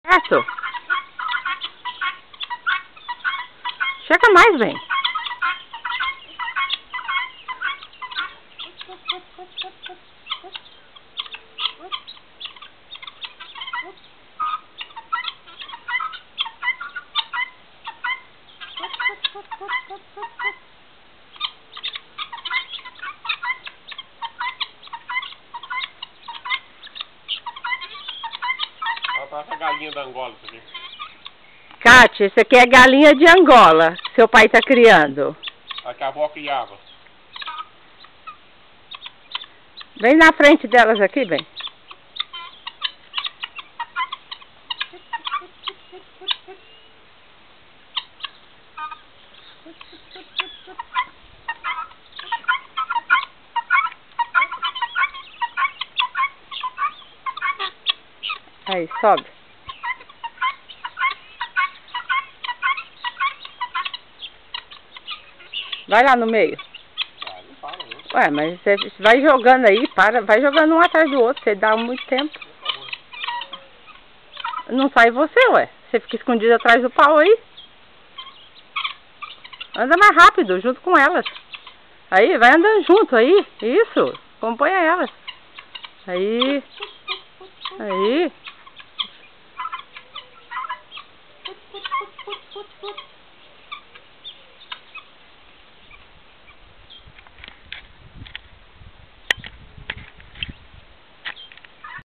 Certo? Chega mais, bem. Essa galinha da Angola, isso aqui. Kátia, isso aqui é galinha de Angola que seu pai está criando. A que a avó criava. Vem na frente delas aqui, bem. Aí, sobe. Vai lá no meio. Ah, não para, não. Ué, mas você vai jogando aí, vai jogando um atrás do outro, você dá muito tempo. Não sai você, ué. Você fica escondido atrás do pau aí. Anda mais rápido, junto com elas. Aí, vai andando junto aí. Isso, acompanha elas. Aí.